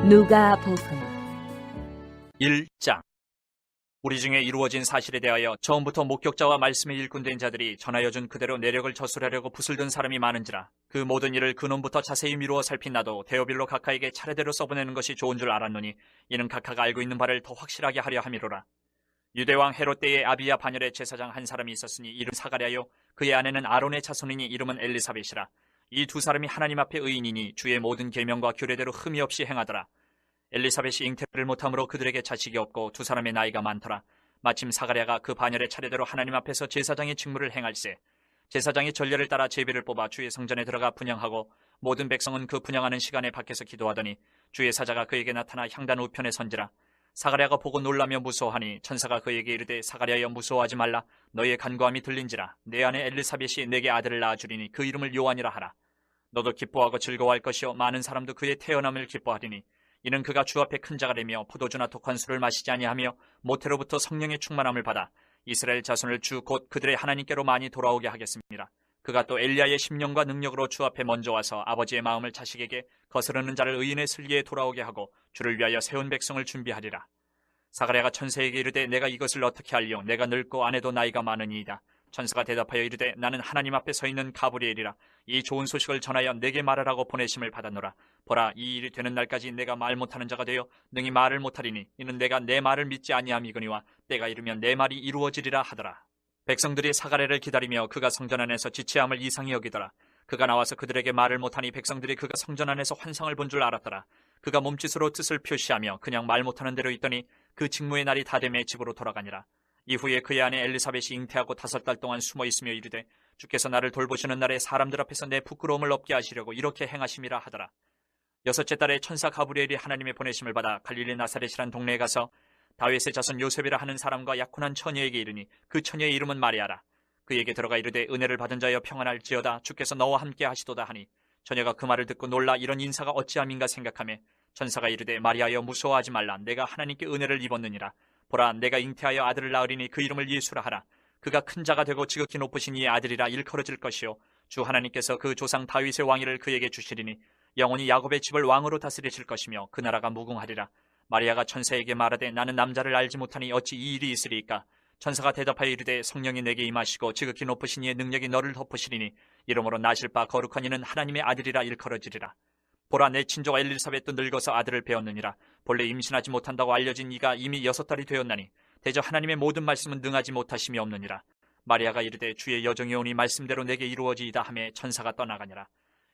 누가복음 1장. 우리 중에 이루어진 사실에 대하여 처음부터 목격자와 말씀에 일꾼된 자들이 전하여 준 그대로 내력을 저술하려고 붓을 든 사람이 많은지라 그 모든 일을 근원부터 자세히 미루어 살핀 나도 데오빌로 각하에게 차례대로 써보내는 것이 좋은 줄 알았노니 이는 각하가 알고 있는 바를 더 확실하게 하려 함이로라. 유대왕 헤롯 때에 아비야 반열의 제사장 한 사람이 있었으니 이름 사가랴요, 그의 아내는 아론의 자손이니 이름은 엘리사벳이라. 이 두 사람이 하나님 앞에 의인이니 주의 모든 계명과 규례대로 흠이 없이 행하더라. 엘리사벳이 잉태를 못함으로 그들에게 자식이 없고 두 사람의 나이가 많더라. 마침 사가랴가 그 반열의 차례대로 하나님 앞에서 제사장의 직무를 행할세. 제사장이 전례를 따라 제비를 뽑아 주의 성전에 들어가 분향하고 모든 백성은 그 분향하는 시간에 밖에서 기도하더니 주의 사자가 그에게 나타나 향단 우편에 선지라. 사가랴가 보고 놀라며 무서워하니 천사가 그에게 이르되 사가랴여 무서워하지 말라. 너희의 간구함이 들린지라. 내 아내 엘리사벳이 내게 아들을 낳아주리니 그 이름을 요한이라 하라. 너도 기뻐하고 즐거워할 것이요 많은 사람도 그의 태어남을 기뻐하리니 이는 그가 주 앞에 큰 자가 되며 포도주나 독한 술을 마시지 아니하며 모태로부터 성령의 충만함을 받아 이스라엘 자손을 주 곧 그들의 하나님께로 많이 돌아오게 하겠습니다. 그가 또 엘리야의 심령과 능력으로 주 앞에 먼저 와서 아버지의 마음을 자식에게 거스르는 자를 의인의 슬기에 돌아오게 하고 주를 위하여 세운 백성을 준비하리라. 사가랴가 천사에게 이르되 내가 이것을 어떻게 알리오? 내가 늙고 아내도 나이가 많으니이다. 천사가 대답하여 이르되 나는 하나님 앞에 서 있는 가브리엘이라. 이 좋은 소식을 전하여 내게 말하라고 보내심을 받았노라. 보라, 이 일이 되는 날까지 내가 말 못하는 자가 되어 능히 말을 못하리니 이는 내가 내 말을 믿지 아니함이거니와 때가 이르면 내 말이 이루어지리라 하더라. 백성들이 사가랴를 기다리며 그가 성전 안에서 지체함을 이상히 여기더라. 그가 나와서 그들에게 말을 못하니 백성들이 그가 성전 안에서 환상을 본 줄 알았더라. 그가 몸짓으로 뜻을 표시하며 그냥 말 못하는 대로 있더니 그 직무의 날이 다 되매 집으로 돌아가니라. 이후에 그의 아내 엘리사벳이 잉태하고 5달 동안 숨어 있으며 이르되 주께서 나를 돌보시는 날에 사람들 앞에서 내 부끄러움을 없게 하시려고 이렇게 행하심이라 하더라. 6째 달에 천사 가브리엘이 하나님의 보내심을 받아 갈릴리 나사렛이란 동네에 가서 다윗의 자손 요셉이라 하는 사람과 약혼한 처녀에게 이르니 그 처녀의 이름은 마리아라. 그에게 들어가 이르되 은혜를 받은 자여 평안할지어다. 주께서 너와 함께 하시도다 하니 처녀가 그 말을 듣고 놀라 이런 인사가 어찌함인가 생각하며 천사가 이르되 마리아여 무서워하지 말라. 내가 하나님께 은혜를 입었느니라. 보라, 내가 잉태하여 아들을 낳으리니 그 이름을 예수라 하라. 그가 큰 자가 되고 지극히 높으신 이의 아들이라 일컬어질 것이요 주 하나님께서 그 조상 다윗의 왕위를 그에게 주시리니 영원히 야곱의 집을 왕으로 다스리실 것이며 그 나라가 무궁하리라. 마리아가 천사에게 말하되 나는 남자를 알지 못하니 어찌 이 일이 있으리이까? 천사가 대답하여 이르되 성령이 내게 임하시고 지극히 높으신 이의 능력이 너를 덮으시리니 이러므로 나실 바 거룩한 이는 하나님의 아들이라 일컬어지리라. 보라, 내 친족 엘리사벳도 늙어서 아들을 배웠느니라. 본래 임신하지 못한다고 알려진 이가 이미 6달이 되었나니 대저 하나님의 모든 말씀은 능하지 못하심이 없느니라. 마리아가 이르되 주의 여정이 오니 말씀대로 내게 이루어지이다 하매 천사가 떠나가니라.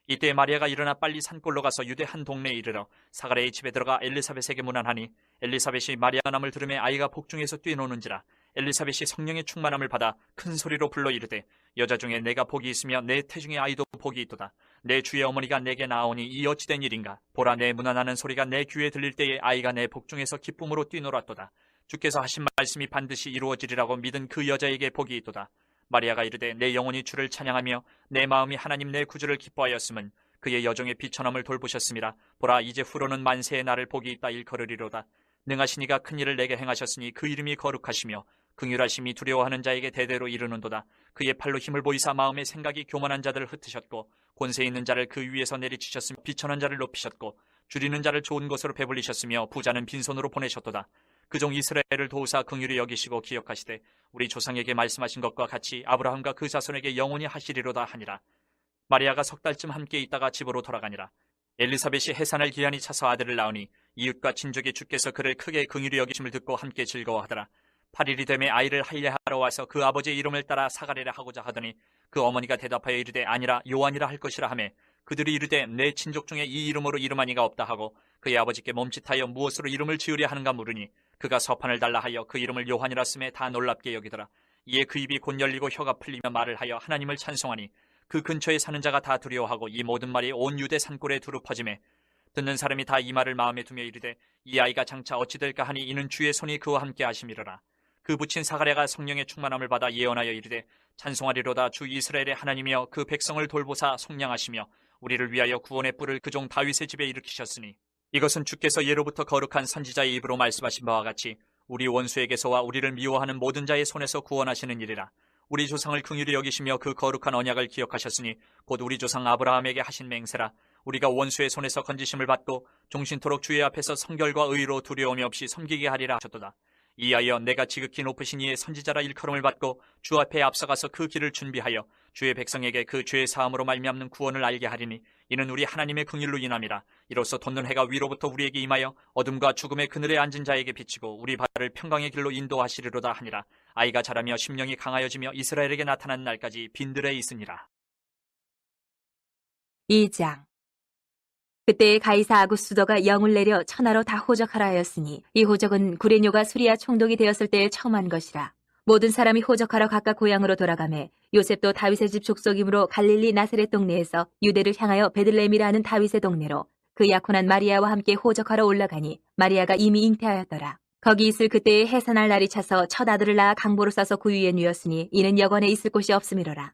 이때 마리아가 일어나 빨리 산골로 가서 유대 한 동네에 이르러 사가랴의 집에 들어가 엘리사벳에게 문안하니 엘리사벳이 마리아가 남을 들으매 아이가 복중에서 뛰노는지라. 엘리사벳이 성령의 충만함을 받아 큰 소리로 불러 이르되 여자 중에 내가 복이 있으며 내 태중의 아이도 복이 있도다. 내 주의 어머니가 내게 나오니 이 어찌된 일인가? 보라, 내 문안하는 소리가 내 귀에 들릴 때에 아이가 내 복중에서 기쁨으로 뛰놀았도다. 주께서 하신 말씀이 반드시 이루어지리라고 믿은 그 여자에게 복이 있도다. 마리아가 이르되 내 영혼이 주를 찬양하며 내 마음이 하나님 내 구주를 기뻐하였음은 그의 여종의 비천함을 돌보셨음이라. 보라, 이제 후로는 만세의 날을 복이 있다 일컬으리로다. 능하신 이가 큰 일을 내게 행하셨으니 그 이름이 거룩하시며 긍휼하심이 두려워하는 자에게 대대로 이르는도다. 그의 팔로 힘을 보이사 마음의 생각이 교만한 자들을 흩으셨고 권세 있는 자를 그 위에서 내리치셨으며 비천한 자를 높이셨고 줄이는 자를 좋은 것으로 배불리셨으며 부자는 빈손으로 보내셨도다. 그종 이스라엘을 도우사 긍휼히 여기시고 기억하시되 우리 조상에게 말씀하신 것과 같이 아브라함과 그 자손에게 영원히 하시리로다 하니라. 마리아가 6달쯤 함께 있다가 집으로 돌아가니라. 엘리사벳이 해산할 기한이 차서 아들을 낳으니 이웃과 친족이 주께서 그를 크게 긍휼히 여기심을 듣고 함께 즐거워하더라. 8일이 되매 아이를 할례하러 와서 그 아버지의 이름을 따라 사가랴라 하고자 하더니 그 어머니가 대답하여 이르되 아니라 요한이라 할 것이라 하매 그들이 이르되 내 친족 중에 이 이름으로 이름한 이가 없다 하고 그의 아버지께 몸짓하여 무엇으로 이름을 지으려 하는가 물으니 그가 서판을 달라 하여 그 이름을 요한이라 쓰매 다 놀랍게 여기더라. 이에 그 입이 곧 열리고 혀가 풀리며 말을 하여 하나님을 찬송하니 그 근처에 사는 자가 다 두려워하고 이 모든 말이 온 유대 산골에 두루 퍼지매 듣는 사람이 다 이 말을 마음에 두며 이르되 이 아이가 장차 어찌 될까 하니 이는 주의 손이 그와 함께 하심이로라. 그 부친 사가랴가 성령의 충만함을 받아 예언하여 이르되 찬송하리로다. 주 이스라엘의 하나님이여 그 백성을 돌보사 속량하시며 우리를 위하여 구원의 뿔을 그종 다윗의 집에 일으키셨으니 이것은 주께서 예로부터 거룩한 선지자의 입으로 말씀하신 바와 같이 우리 원수에게서와 우리를 미워하는 모든 자의 손에서 구원하시는 일이라. 우리 조상을 긍휼히 여기시며 그 거룩한 언약을 기억하셨으니 곧 우리 조상 아브라함에게 하신 맹세라. 우리가 원수의 손에서 건지심을 받고 종신토록 주의 앞에서 성결과 의로 두려움이 없이 섬기게 하리라 하셨도다. 이하여 내가 지극히 높으신 이의 선지자라 일컬음을 받고 주 앞에 앞서가서 그 길을 준비하여 주의 백성에게 그 죄의 사함으로 말미암는 구원을 알게 하리니 이는 우리 하나님의 긍휼로 인함이라. 이로써 돋는 해가 위로부터 우리에게 임하여 어둠과 죽음의 그늘에 앉은 자에게 비치고 우리 발을 평강의 길로 인도하시리로다 하니라. 아이가 자라며 심령이 강하여지며 이스라엘에게 나타난 날까지 빈들에 있으니라. 2장. 그때 가이사 아구스도가 영을 내려 천하로 다 호적하라 하였으니 이 호적은 구레뇨가 수리아 총독이 되었을 때에 처음 한 것이라. 모든 사람이 호적하러 각각 고향으로 돌아가매 요셉도 다윗의 집 족속이므로 갈릴리 나사렛 동네에서 유대를 향하여 베들레헴이라 하는 다윗의 동네로 그 약혼한 마리아와 함께 호적하러 올라가니 마리아가 이미 잉태하였더라. 거기 있을 그때에 해산할 날이 차서 첫 아들을 낳아 강보로 싸서 구유에 누였으니 이는 여관에 있을 곳이 없음이로라.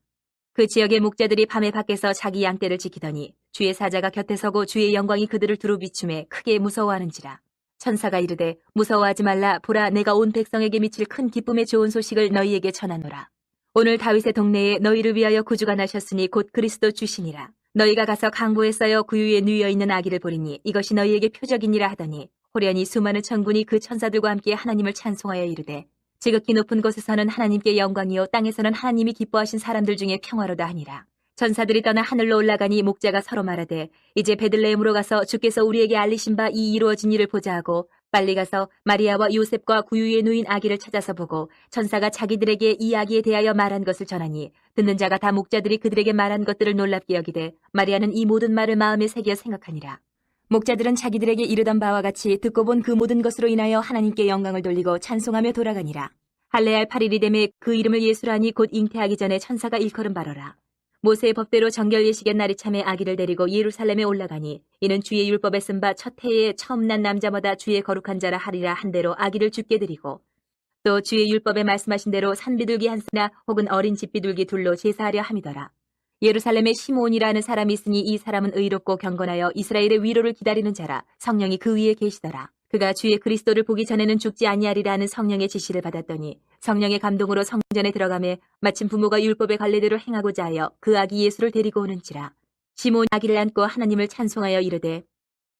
그 지역의 목자들이 밤에 밖에서 자기 양떼를 지키더니 주의 사자가 곁에 서고 주의 영광이 그들을 두루 비춤에 크게 무서워하는지라. 천사가 이르되 무서워하지 말라. 보라, 내가 온 백성에게 미칠 큰 기쁨의 좋은 소식을 너희에게 전하노라. 오늘 다윗의 동네에 너희를 위하여 구주가 나셨으니 곧 그리스도 주시니라. 너희가 가서 강보에 쌓여 구유에 누여 있는 아기를 보리니 이것이 너희에게 표적이니라 하더니 호련히 수많은 천군이 그 천사들과 함께 하나님을 찬송하여 이르되 지극히 높은 곳에서는 하나님께 영광이요 땅에서는 하나님이 기뻐하신 사람들 중에 평화로다 하니라. 천사들이 떠나 하늘로 올라가니 목자가 서로 말하되 이제 베들레헴으로 가서 주께서 우리에게 알리신 바 이 이루어진 일을 보자 하고 빨리 가서 마리아와 요셉과 구유에 누인 아기를 찾아서 보고 천사가 자기들에게 이 아기에 대하여 말한 것을 전하니 듣는 자가 다 목자들이 그들에게 말한 것들을 놀랍게 여기되 마리아는 이 모든 말을 마음에 새겨 생각하니라. 목자들은 자기들에게 이르던 바와 같이 듣고 본 그 모든 것으로 인하여 하나님께 영광을 돌리고 찬송하며 돌아가니라. 할례할 8일이 되매 그 이름을 예수라니 곧 잉태하기 전에 천사가 일컬은 바로라. 모세의 법대로 정결 예식의 날이 참에 아기를 데리고 예루살렘에 올라가니 이는 주의 율법에 쓴 바 첫 해에 처음 난 남자마다 주의 거룩한 자라 하리라 한 대로 아기를 죽게 드리고 또 주의 율법에 말씀하신 대로 산비둘기 한 쌍이나 혹은 어린 집비둘기 둘로 제사하려 함이더라. 예루살렘에 시므온이라는 사람이 있으니 이 사람은 의롭고 경건하여 이스라엘의 위로를 기다리는 자라. 성령이 그 위에 계시더라. 그가 주의 그리스도를 보기 전에는 죽지 아니하리라 하는 성령의 지시를 받았더니 성령의 감동으로 성전에 들어가매 마침 부모가 율법의 관례대로 행하고자 하여 그 아기 예수를 데리고 오는지라. 시므온 아기를 안고 하나님을 찬송하여 이르되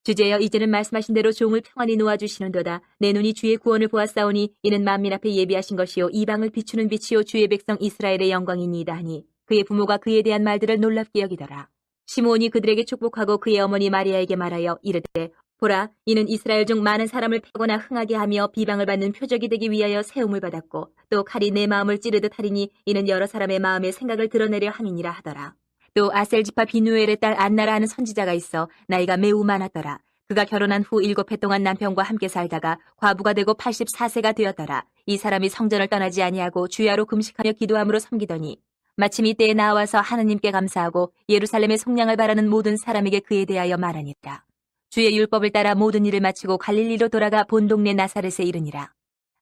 주제여 이제는 말씀하신 대로 종을 평안히 놓아주시는도다. 내 눈이 주의 구원을 보았사오니 이는 만민 앞에 예비하신 것이요 이방을 비추는 빛이요 주의 백성 이스라엘의 영광이니이다 하니 그의 부모가 그에 대한 말들을 놀랍게 여기더라. 시므온이 그들에게 축복하고 그의 어머니 마리아에게 말하여 이르되 보라, 이는 이스라엘 중 많은 사람을 패거나 흥하게 하며 비방을 받는 표적이 되기 위하여 세움을 받았고 또 칼이 내 마음을 찌르듯 하리니 이는 여러 사람의 마음의 생각을 드러내려 함이니라 하더라. 또 아셀지파 비누엘의 딸 안나라 하는 선지자가 있어 나이가 매우 많았더라. 그가 결혼한 후 7해 동안 남편과 함께 살다가 과부가 되고 84세가 되었더라. 이 사람이 성전을 떠나지 아니하고 주야로 금식하며 기도함으로 섬기더니 마침 이때에 나와서 하나님께 감사하고 예루살렘의 속량을 바라는 모든 사람에게 그에 대하여 말하니라. 주의 율법을 따라 모든 일을 마치고 갈릴리로 돌아가 본 동네 나사렛에 이르니라.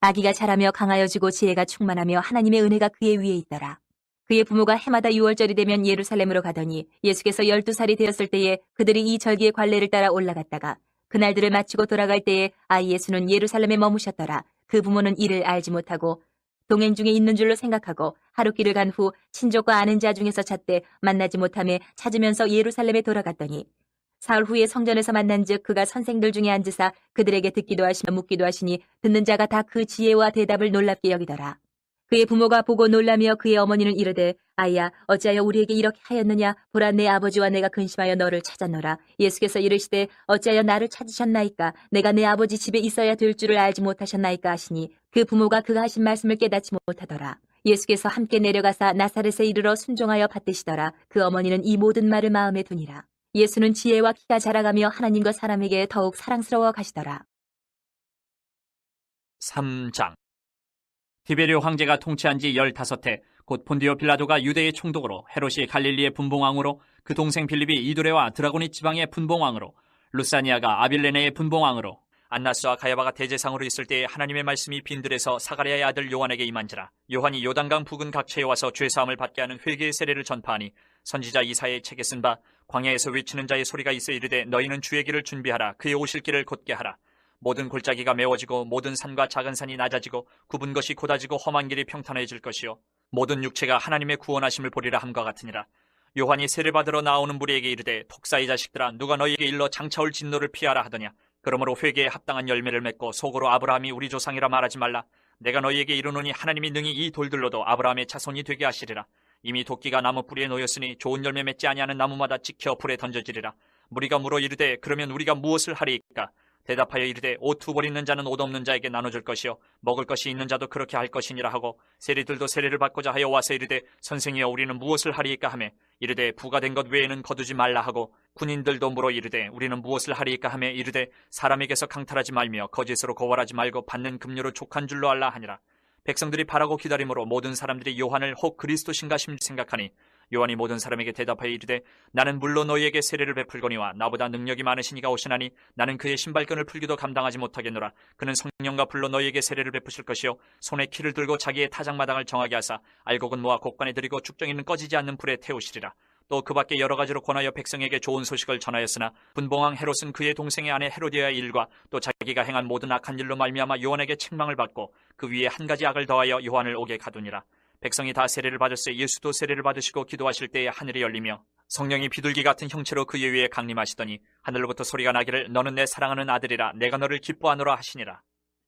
아기가 자라며 강하여지고 지혜가 충만하며 하나님의 은혜가 그의 위에 있더라. 그의 부모가 해마다 6월절이 되면 예루살렘으로 가더니 예수께서 12살이 되었을 때에 그들이 이 절기의 관례를 따라 올라갔다가 그날들을 마치고 돌아갈 때에 아이 예수는 예루살렘에 머무셨더라. 그 부모는 이를 알지 못하고 동행 중에 있는 줄로 생각하고 하루 길을 간 후 친족과 아는 자 중에서 찾되 만나지 못하며 찾으면서 예루살렘에 돌아갔더니 사흘 후에 성전에서 만난즉 그가 선생들 중에 앉으사 그들에게 듣기도 하시며 묻기도 하시니 듣는 자가 다 그 지혜와 대답을 놀랍게 여기더라. 그의 부모가 보고 놀라며 그의 어머니는 이르되 아이야 어찌하여 우리에게 이렇게 하였느냐. 보라, 내 아버지와 내가 근심하여 너를 찾았노라. 예수께서 이르시되 어찌하여 나를 찾으셨나이까. 내가 내 아버지 집에 있어야 될 줄을 알지 못하셨나이까 하시니 그 부모가 그가 하신 말씀을 깨닫지 못하더라. 예수께서 함께 내려가사 나사렛에 이르러 순종하여 받드시더라. 그 어머니는 이 모든 말을 마음에 두니라. 예수는 지혜와 키가 자라가며 하나님과 사람에게 더욱 사랑스러워 가시더라. 3장. 디베리오 황제가 통치한 지 15해 곧 본디오 빌라도가 유대의 총독으로 헤롯이 갈릴리의 분봉왕으로 그 동생 빌립이 이두레와 드라고니 지방의 분봉왕으로 루사니아가 아빌레네의 분봉왕으로 안나스와 가야바가 대제상으로 있을 때에 하나님의 말씀이 빈들에서 사가랴의 아들 요한에게 임한지라. 요한이 요단강 부근 각처에 와서 죄사함을 받게 하는 회개의 세례를 전파하니 선지자 이사야의 책에 쓴 바 광야에서 외치는 자의 소리가 있어 이르되 너희는 주의 길을 준비하라. 그의 오실 길을 곧게 하라. 모든 골짜기가 메워지고 모든 산과 작은 산이 낮아지고 굽은 것이 곧아지고 험한 길이 평탄해질 것이요 모든 육체가 하나님의 구원하심을 보리라 함과 같으니라. 요한이 세례받으러 나오는 무리에게 이르되 독사의 자식들아 누가 너희에게 일러 장차올 진노를 피하라 하더냐. 그러므로 회개에 합당한 열매를 맺고 속으로 아브라함이 우리 조상이라 말하지 말라. 내가 너희에게 이르노니 하나님이 능히 이 돌들로도 아브라함의 자손이 되게 하시리라. 이미 도끼가 나무 뿌리에 놓였으니 좋은 열매 맺지 아니하는 나무마다 찍혀 불에 던져지리라. 무리가 물어 이르되 그러면 우리가 무엇을 하리이까? 대답하여 이르되 옷 두 벌 있는 자는 옷 없는 자에게 나눠줄 것이요 먹을 것이 있는 자도 그렇게 할 것이니라 하고 세리들도 세례를 받고자 하여 와서 이르되 선생이여 우리는 무엇을 하리이까 하매 이르되 부가 된 것 외에는 거두지 말라 하고 군인들도 물어 이르되 우리는 무엇을 하리이까 하매 이르되 사람에게서 강탈하지 말며 거짓으로 고발하지 말고 받는 급료로 족한 줄로 알라 하니라. 백성들이 바라고 기다림으로 모든 사람들이 요한을 혹 그리스도신가 싶 생각하니 요한이 모든 사람에게 대답하여 이르되 나는 물론 너희에게 세례를 베풀거니와 나보다 능력이 많으시니가 오시나니 나는 그의 신발끈을 풀기도 감당하지 못하겠노라. 그는 성령과 불로 너희에게 세례를 베푸실 것이요 손에 키를 들고 자기의 타작마당을 정하게 하사 알곡은 모아 곡간에 들이고 쭉정이는 꺼지지 않는 불에 태우시리라. 또 그 밖에 여러 가지로 권하여 백성에게 좋은 소식을 전하였으나 분봉왕 헤롯은 그의 동생의 아내 헤로디아의 일과 또 자기가 행한 모든 악한 일로 말미암아 요한에게 책망을 받고 그 위에 한 가지 악을 더하여 요한을 옥에 가두니라. 백성이 다 세례를 받을새 예수도 세례를 받으시고 기도하실 때에 하늘이 열리며 성령이 비둘기 같은 형체로 그의 위에 강림하시더니 하늘로부터 소리가 나기를 너는 내 사랑하는 아들이라 내가 너를 기뻐하노라 하시니라.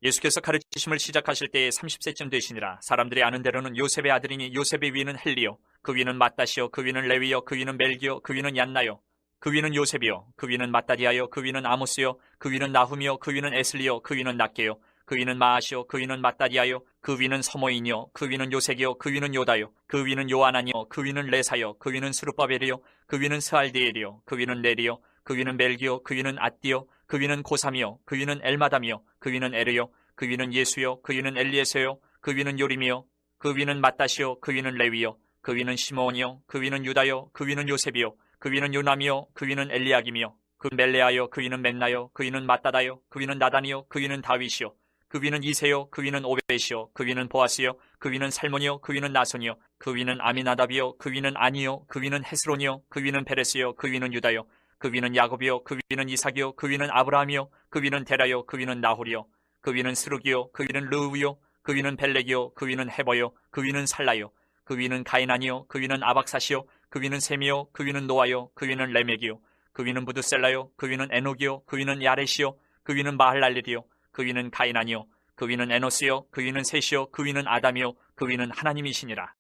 예수께서 가르치심을 시작하실 때에 30세쯤 되시니라. 사람들이 아는 대로는 요셉의 아들이니 요셉의 위는 헬리요 그 위는 맏다시요 그 위는 레위요 그 위는 멜기요 그 위는 얀나요 그 위는 요셉이요 그 위는 맏다디아요 그 위는 아모스요 그 위는 나훔이요 그 위는 에슬리요 그 위는 낫게요 그 위는 마아시요 그 위는 맏다디아요 그 위는 서모인이요 그 위는 요색이요 그 위는 요다요 그 위는 요아나니요 그 위는 레사요 그 위는 스룹바벨이요 그 위는 스알디엘이요 그 위는 네리요 그 위는 멜기요 그 위는 앗디요 그 위는 고삼이요 그 위는 엘마담이요 그 위는 에르요 그 위는 예수요 그 위는 엘리에서요 그 위는 요림이요 그 위는 맏다시요 그 위는 레위요 그 위는 시몬이요 그 위는 유다요 그 위는 요셉이요 그 위는 요남이요 그 위는 엘리야김이요 그 멜레아요 그 위는 멘나요 그 위는 마따다요 그 위는 나단이요 그 위는 다윗이요 그 위는 이세요 그 위는 오벳이요 그 위는 보아스요 그 위는 살몬이요 그 위는 나손이요 그 위는 아미나답이요 그 위는 아니요 그 위는 헤스론이요 그 위는 베레스요 그 위는 유다요 그 위는 야곱이요 그 위는 이삭이요 그 위는 아브라함이요 그 위는 데라요 그 위는 나홀이요 그 위는 스룹이요 그 위는 르우요 그 위는 벨렉이요 그 위는 헤버요 그 위는 살라요 그 위는 가이난이요 그 위는 아박사시요 그 위는 셈이요 그 위는 노아요 그 위는 레멕이요 그 위는 부드셀라요 그 위는 에녹이요 그 위는 야렛이요 그 위는 마할랄렐이요 그 위는 가이난이요 그 위는 에노스요 그 위는 셋이요 그 위는 아담이요 그 위는 하나님이시니라.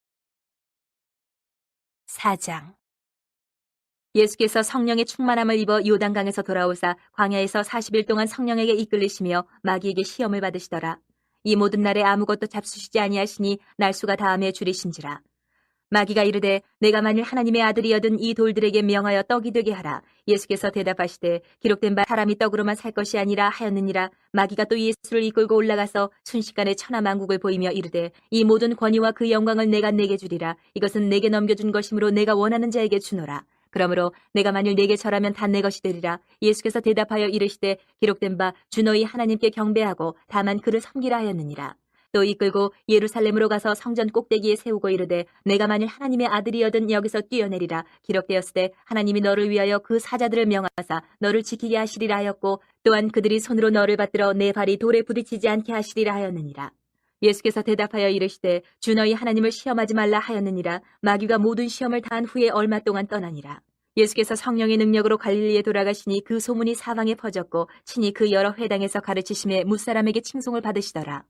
4장. 예수께서 성령의 충만함을 입어 요단강에서 돌아오사 광야에서 40일 동안 성령에게 이끌리시며 마귀에게 시험을 받으시더라. 이 모든 날에 아무것도 잡수시지 아니하시니 날수가 다함에 줄이신지라. 마귀가 이르되 내가 만일 하나님의 아들이여든 이 돌들에게 명하여 떡이 되게 하라. 예수께서 대답하시되 기록된 바 사람이 떡으로만 살 것이 아니라 하였느니라. 마귀가 또 예수를 이끌고 올라가서 순식간에 천하만국을 보이며 이르되 이 모든 권위와 그 영광을 내가 내게 주리라. 이것은 내게 넘겨준 것이므로 내가 원하는 자에게 주노라. 그러므로 내가 만일 내게 절하면 다 내 것이 되리라. 예수께서 대답하여 이르시되 기록된 바 주 너희 하나님께 경배하고 다만 그를 섬기라 하였느니라. 또 이끌고 예루살렘으로 가서 성전 꼭대기에 세우고 이르되 내가 만일 하나님의 아들이여든 여기서 뛰어내리라. 기록되었을 때 하나님이 너를 위하여 그 사자들을 명하사 너를 지키게 하시리라 하였고 또한 그들이 손으로 너를 받들어 내 발이 돌에 부딪히지 않게 하시리라 하였느니라. 예수께서 대답하여 이르시되 주 너희 하나님을 시험하지 말라 하였느니라. 마귀가 모든 시험을 다한 후에 얼마 동안 떠나니라. 예수께서 성령의 능력으로 갈릴리에 돌아가시니 그 소문이 사방에 퍼졌고 친히 그 여러 회당에서 가르치심에 무사람에게 칭송을 받으시더라.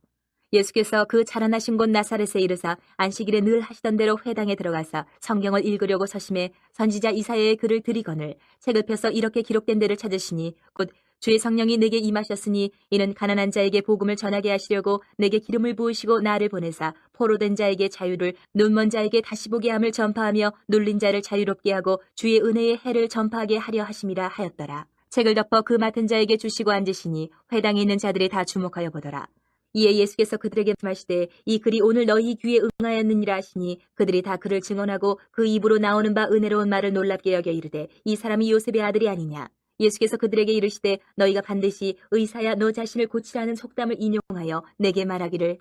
예수께서 그 자라나신 곳 나사렛에 이르사 안식일에 늘 하시던 대로 회당에 들어가서 성경을 읽으려고 서심해 선지자 이사야의 글을 들이거늘 책을 펴서 이렇게 기록된 데를 찾으시니 곧 주의 성령이 내게 임하셨으니 이는 가난한 자에게 복음을 전하게 하시려고 내게 기름을 부으시고 나를 보내사 포로된 자에게 자유를 눈먼 자에게 다시 보게 함을 전파하며 눌린 자를 자유롭게 하고 주의 은혜의 해를 전파하게 하려 하심이라 하였더라. 책을 덮어 그 맡은 자에게 주시고 앉으시니 회당에 있는 자들이 다 주목하여 보더라. 이에 예수께서 그들에게 말씀하시되 이 글이 오늘 너희 귀에 응하였느니라 하시니 그들이 다 그를 증언하고 그 입으로 나오는 바 은혜로운 말을 놀랍게 여겨 이르되 이 사람이 요셉의 아들이 아니냐. 예수께서 그들에게 이르시되 너희가 반드시 의사야 너 자신을 고치라는 속담을 인용하여 내게 말하기를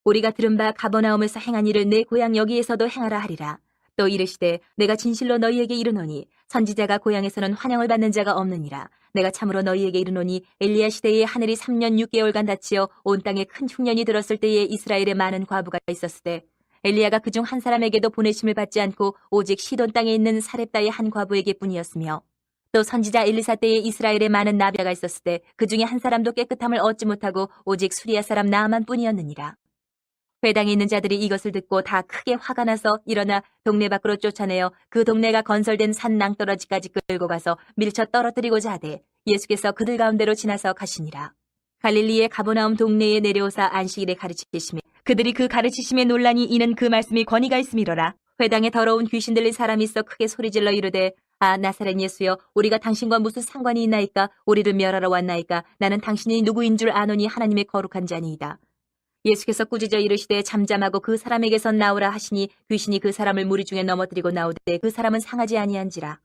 우리가 들은 바 가버나움에서 행한 일을 내 고향 여기에서도 행하라 하리라. 또 이르시되 내가 진실로 너희에게 이르노니 선지자가 고향에서는 환영을 받는 자가 없느니라. 내가 참으로 너희에게 이르노니 엘리야 시대에 하늘이 3년 6개월간 닫히어 온 땅에 큰 흉년이 들었을 때에 이스라엘에 많은 과부가 있었을 때 엘리야가 그중 한 사람에게도 보내심을 받지 않고 오직 시돈 땅에 있는 사렙다의 한 과부에게 뿐이었으며 또 선지자 엘리사 때에 이스라엘에 많은 나비가 있었을 때 그 중에 한 사람도 깨끗함을 얻지 못하고 오직 수리아 사람 나아만 뿐이었느니라. 회당에 있는 자들이 이것을 듣고 다 크게 화가 나서 일어나 동네 밖으로 쫓아내어 그 동네가 건설된 산 낭떠러지까지 끌고 가서 밀쳐 떨어뜨리고자 하되 예수께서 그들 가운데로 지나서 가시니라. 갈릴리의 가버나움 동네에 내려오사 안식일에 가르치시매 그들이 그 가르치심에 논란이 이는 그 말씀이 권위가 있음이로라. 회당에 더러운 귀신 들린 사람이 있어 크게 소리질러 이르되 아 나사렛 예수여 우리가 당신과 무슨 상관이 있나이까 우리를 멸하러 왔나이까 나는 당신이 누구인 줄 아노니 하나님의 거룩한 자니이다. 예수께서 꾸짖어 이르시되 잠잠하고 그 사람에게서 나오라 하시니 귀신이 그 사람을 무리 중에 넘어뜨리고 나오되 그 사람은 상하지 아니한지라.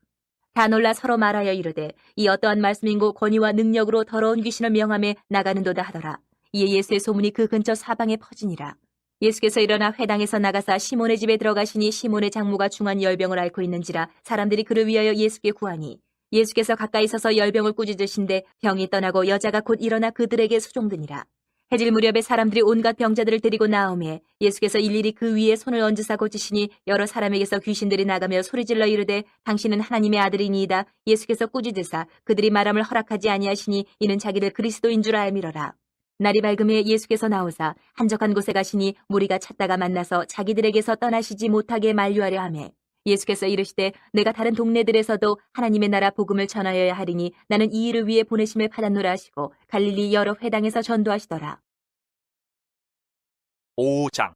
다 놀라 서로 말하여 이르되 이 어떠한 말씀인고 권위와 능력으로 더러운 귀신을 명함에 나가는도다 하더라. 이에 예수의 소문이 그 근처 사방에 퍼지니라. 예수께서 일어나 회당에서 나가사 시몬의 집에 들어가시니 시몬의 장모가 중한 열병을 앓고 있는지라 사람들이 그를 위하여 예수께 구하니 예수께서 가까이 서서 열병을 꾸짖으신데 병이 떠나고 여자가 곧 일어나 그들에게 수종드니라. 해질 무렵에 사람들이 온갖 병자들을 데리고 나오매 예수께서 일일이 그 위에 손을 얹으사 고치시니 여러 사람에게서 귀신들이 나가며 소리질러 이르되 당신은 하나님의 아들이니이다. 예수께서 꾸짖으사 그들이 말함을 허락하지 아니하시니 이는 자기를 그리스도인 줄 알미러라. 날이 밝음에 예수께서 나오사 한적한 곳에 가시니 무리가 찾다가 만나서 자기들에게서 떠나시지 못하게 만류하려 하매 예수께서 이르시되 내가 다른 동네들에서도 하나님의 나라 복음을 전하여야 하리니 나는 이 일을 위해 보내심을 받았노라 하시고 갈릴리 여러 회당에서 전도하시더라. 5장.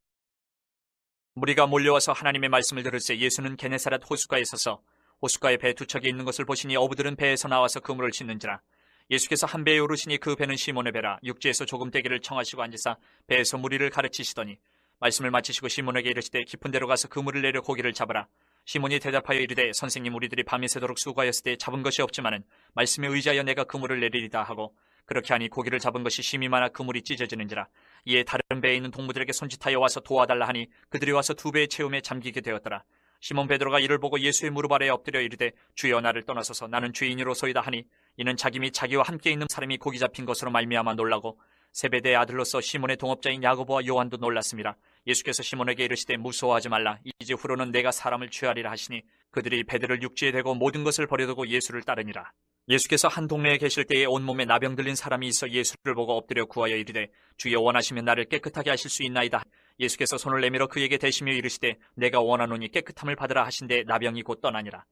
무리가 몰려와서 하나님의 말씀을 들을새 예수는 게네사렛 호숫가에 서서 호숫가에 배 두 척이 있는 것을 보시니 어부들은 배에서 나와서 그물을 짓는지라. 예수께서 한 배에 오르시니 그 배는 시몬의 배라. 육지에서 조금 떼기를 청하시고 앉으사 배에서 무리를 가르치시더니 말씀을 마치시고 시몬에게 이르시되 깊은 데로 가서 그물을 내려 고기를 잡아라. 시몬이 대답하여 이르되 선생님 우리들이 밤이 새도록 수고하였을 때 잡은 것이 없지만은 말씀에 의지하여 내가 그물을 내리리다 하고 그렇게 하니 고기를 잡은 것이 심히 많아 그물이 찢어지는지라. 이에 다른 배에 있는 동무들에게 손짓하여 와서 도와달라 하니 그들이 와서 두 배의 채움에 잠기게 되었더라. 시몬 베드로가 이를 보고 예수의 무릎 아래에 엎드려 이르되 주여 나를 떠나소서 나는 죄인으로소이다 하니 이는 자기 및 자기와 함께 있는 사람이 고기 잡힌 것으로 말미암아 놀라고 세베대의 아들로서 시몬의 동업자인 야고보와 요한도 놀랐습니다. 예수께서 시몬에게 이르시되 무서워하지 말라. 이제 후로는 내가 사람을 취하리라 하시니 그들이 배들을 육지에 대고 모든 것을 버려두고 예수를 따르니라. 예수께서 한 동네에 계실 때에 온몸에 나병 들린 사람이 있어 예수를 보고 엎드려 구하여 이르되 주여 원하시면 나를 깨끗하게 하실 수 있나이다. 예수께서 손을 내밀어 그에게 대시며 이르시되 내가 원하노니 깨끗함을 받으라 하신데 나병이 곧 떠나니라.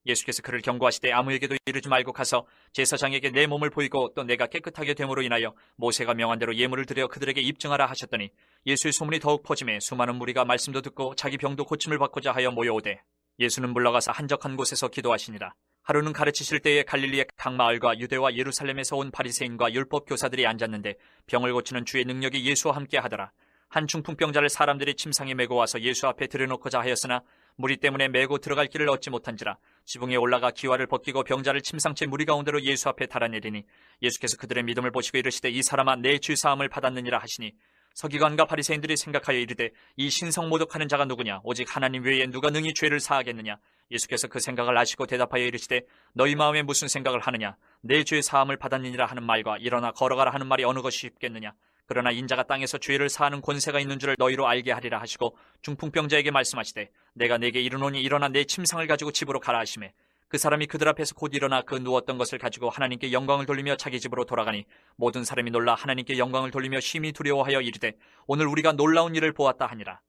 예수께서 그를 경고하시되 아무에게도 이르지 말고 가서 제사장에게 내 몸을 보이고 또 내가 깨끗하게 됨으로 인하여 모세가 명한 대로 예물을 드려 그들에게 입증하라 하셨더니 예수의 소문이 더욱 퍼짐에 수많은 무리가 말씀도 듣고 자기 병도 고침을 받고자 하여 모여오되 예수는 물러가서 한적한 곳에서 기도하시니라. 하루는 가르치실 때에 갈릴리의 각 마을과 유대와 예루살렘에서 온 바리새인과 율법 교사들이 앉았는데 병을 고치는 주의 능력이 예수와 함께 하더라. 한 중풍병자를 사람들이 침상에 메고 와서 예수 앞에 들여놓고자 하였으나 무리 때문에 메고 들어갈 길을 얻지 못한지라. 지붕에 올라가 기와를 벗기고 병자를 침상째 무리 가운데로 예수 앞에 달아내리니 예수께서 그들의 믿음을 보시고 이르시되 이 사람아 내 죄 사함을 받았느니라 하시니 서기관과 바리새인들이 생각하여 이르되 이 신성 모독하는 자가 누구냐 오직 하나님 외에 누가 능히 죄를 사하겠느냐. 예수께서 그 생각을 아시고 대답하여 이르시되 너희 마음에 무슨 생각을 하느냐. 내 죄 사함을 받았느니라 하는 말과 일어나 걸어가라 하는 말이 어느 것이 쉽겠느냐. 그러나 인자가 땅에서 죄를 사하는 권세가 있는 줄을 너희로 알게 하리라 하시고 중풍병자에게 말씀하시되 내가 내게 이르노니 일어나 내 침상을 가지고 집으로 가라 하시매 그 사람이 그들 앞에서 곧 일어나 그 누웠던 것을 가지고 하나님께 영광을 돌리며 자기 집으로 돌아가니 모든 사람이 놀라 하나님께 영광을 돌리며 심히 두려워하여 이르되 오늘 우리가 놀라운 일을 보았다 하니라.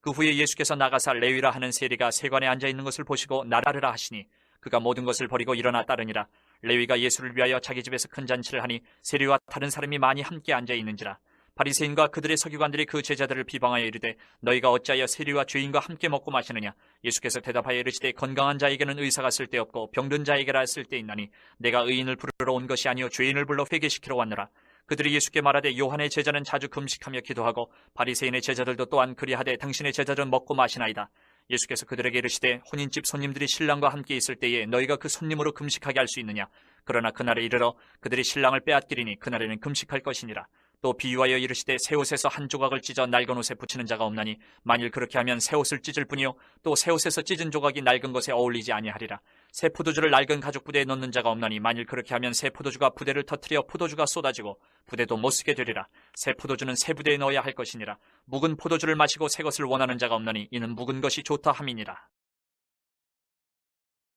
그 후에 예수께서 나가사 레위라 하는 세리가 세관에 앉아있는 것을 보시고 나라르라 하시니 그가 모든 것을 버리고 일어나 따르니라. 레위가 예수를 위하여 자기 집에서 큰 잔치를 하니 세리와 다른 사람이 많이 함께 앉아있는지라. 바리새인과 그들의 서기관들이 그 제자들을 비방하여 이르되 너희가 어찌하여 세리와 죄인과 함께 먹고 마시느냐. 예수께서 대답하여 이르시되 건강한 자에게는 의사가 쓸데없고 병든 자에게라 쓸데있나니 내가 의인을 부르러 온 것이 아니요 죄인을 불러 회개시키러 왔노라. 그들이 예수께 말하되 요한의 제자는 자주 금식하며 기도하고 바리새인의 제자들도 또한 그리하되 당신의 제자들은 먹고 마시나이다. 예수께서 그들에게 이르시되 혼인집 손님들이 신랑과 함께 있을 때에 너희가 그 손님으로 금식하게 할 수 있느냐. 그러나 그날에 이르러 그들이 신랑을 빼앗기리니 그날에는 금식할 것이니라. 또 비유하여 이르시되 새 옷에서 한 조각을 찢어 낡은 옷에 붙이는 자가 없나니 만일 그렇게 하면 새 옷을 찢을 뿐이요 또 새 옷에서 찢은 조각이 낡은 것에 어울리지 아니하리라. 새 포도주를 낡은 가죽 부대에 넣는 자가 없나니 만일 그렇게 하면 새 포도주가 부대를 터뜨려 포도주가 쏟아지고 부대도 못 쓰게 되리라. 새 포도주는 새 부대에 넣어야 할 것이니라. 묵은 포도주를 마시고 새 것을 원하는 자가 없나니 이는 묵은 것이 좋다 함이니라.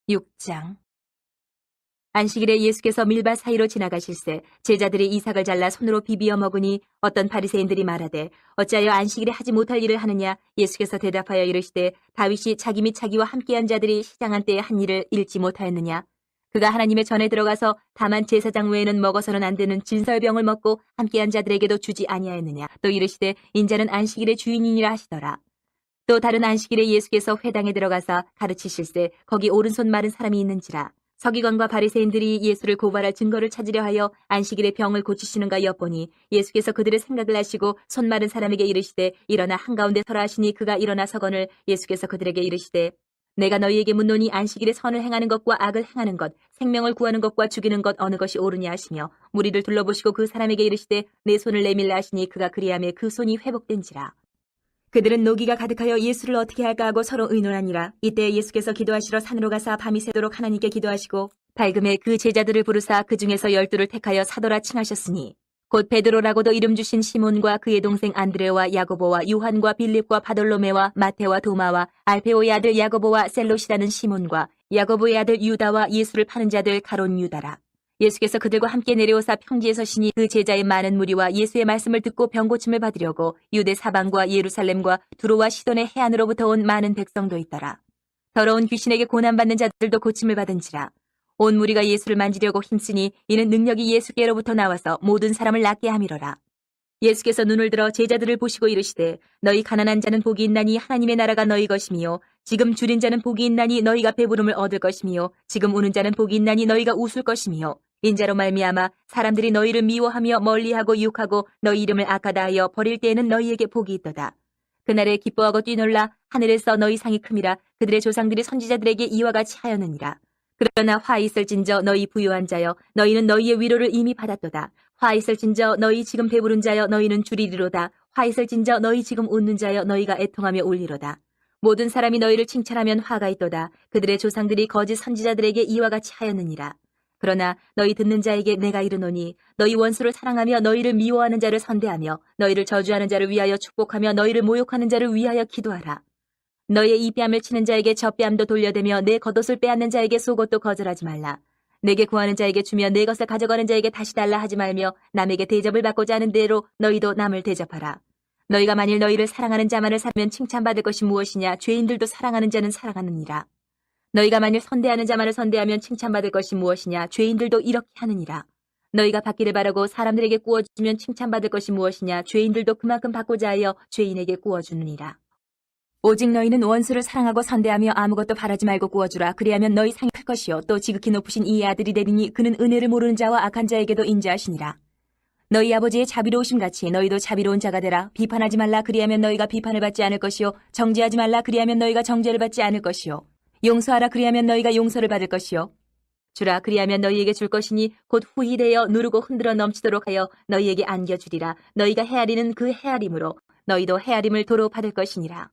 6장. 안식일에 예수께서 밀밭 사이로 지나가실새 제자들이 이삭을 잘라 손으로 비비어 먹으니 어떤 바리새인들이 말하되 어찌하여 안식일에 하지 못할 일을 하느냐. 예수께서 대답하여 이르시되 다윗이 자기 및 자기와 함께한 자들이 시장한 때에 한 일을 잃지 못하였느냐. 그가 하나님의 전에 들어가서 다만 제사장 외에는 먹어서는 안 되는 진설병을 먹고 함께한 자들에게도 주지 아니하였느냐. 또 이르시되 인자는 안식일의 주인이니라 하시더라. 또 다른 안식일에 예수께서 회당에 들어가서 가르치실새 거기 오른손 마른 사람이 있는지라. 서기관과 바리새인들이 예수를 고발할 증거를 찾으려 하여 안식일에 병을 고치시는가 엿보니 예수께서 그들의 생각을 아시고 손 마른 사람에게 이르시되 일어나 한가운데 서라 하시니 그가 일어나 서거늘 예수께서 그들에게 이르시되 내가 너희에게 묻노니 안식일에 선을 행하는 것과 악을 행하는 것, 생명을 구하는 것과 죽이는 것 어느 것이 옳으냐 하시며 무리를 둘러보시고 그 사람에게 이르시되 내 손을 내밀라 하시니 그가 그리하매 그 손이 회복된지라. 그들은 노기가 가득하여 예수를 어떻게 할까 하고 서로 의논하니라. 이때 예수께서 기도하시러 산으로 가사 밤이 새도록 하나님께 기도하시고 밝음에 그 제자들을 부르사 그 중에서 12를 택하여 사도라 칭하셨으니 곧 베드로라고도 이름 주신 시몬과 그의 동생 안드레와 야고보와 요한과 빌립과 바돌로메와 마테와 도마와 알페오의 아들 야고보와 셀롯이라는 시몬과 야고보의 아들 유다와 예수를 파는 자들 가론 유다라. 예수께서 그들과 함께 내려오사 평지에 서시니 그 제자의 많은 무리와 예수의 말씀을 듣고 병고침을 받으려고 유대 사방과 예루살렘과 두로와 시돈의 해안으로부터 온 많은 백성도 있더라. 더러운 귀신에게 고난받는 자들도 고침을 받은지라. 온 무리가 예수를 만지려고 힘쓰니 이는 능력이 예수께로부터 나와서 모든 사람을 낫게 함이로라. 예수께서 눈을 들어 제자들을 보시고 이르시되 너희 가난한 자는 복이 있나니 하나님의 나라가 너희 것이미요 지금 줄인 자는 복이 있나니 너희가 배부름을 얻을 것이미요 지금 우는 자는 복이 있나니 너희가 웃을 것이미요 인자로 말미암아 사람들이 너희를 미워하며 멀리하고 유혹하고 너희 이름을 악하다 하여 버릴 때에는 너희에게 복이 있도다. 그날에 기뻐하고 뛰놀라 하늘에서 너희 상이 큼이라. 그들의 조상들이 선지자들에게 이와 같이 하였느니라. 그러나 화 있을진저 너희 부유한 자여 너희는 너희의 위로를 이미 받았도다. 화 있을진저 너희 지금 배부른 자여 너희는 줄이리로다. 화 있을진저 너희 지금 웃는 자여 너희가 애통하며 울리로다. 모든 사람이 너희를 칭찬하면 화가 있도다. 그들의 조상들이 거짓 선지자들에게 이와 같이 하였느니라. 그러나 너희 듣는 자에게 내가 이르노니 너희 원수를 사랑하며 너희를 미워하는 자를 선대하며 너희를 저주하는 자를 위하여 축복하며 너희를 모욕하는 자를 위하여 기도하라. 너희의 이 뺨을 치는 자에게 저 뺨도 돌려대며 내 겉옷을 빼앗는 자에게 속옷도 거절하지 말라. 내게 구하는 자에게 주며 내 것을 가져가는 자에게 다시 달라 하지 말며 남에게 대접을 받고자 하는 대로 너희도 남을 대접하라. 너희가 만일 너희를 사랑하는 자만을 사면 칭찬받을 것이 무엇이냐. 죄인들도 사랑하는 자는 사랑하느니라. 너희가 만일 선대하는 자만을 선대하면 칭찬받을 것이 무엇이냐. 죄인들도 이렇게 하느니라. 너희가 받기를 바라고 사람들에게 구워주면 칭찬받을 것이 무엇이냐. 죄인들도 그만큼 받고자 하여 죄인에게 구워주느니라. 오직 너희는 원수를 사랑하고 선대하며 아무것도 바라지 말고 구워주라. 그리하면 너희 상이 클 것이요 또 지극히 높으신 이의 아들이 되리니 그는 은혜를 모르는 자와 악한 자에게도 인자하시니라. 너희 아버지의 자비로우심 같이 너희도 자비로운 자가 되라. 비판하지 말라. 그리하면 너희가 비판을 받지 않을 것이요 정죄하지 말라. 그리하면 너희가 정죄를 받지 않을 것이요 용서하라. 그리하면 너희가 용서를 받을 것이요 주라. 그리하면 너희에게 줄 것이니 곧 후히 되어 누르고 흔들어 넘치도록 하여 너희에게 안겨주리라. 너희가 헤아리는 그 헤아림으로 너희도 헤아림을 도로 받을 것이니라.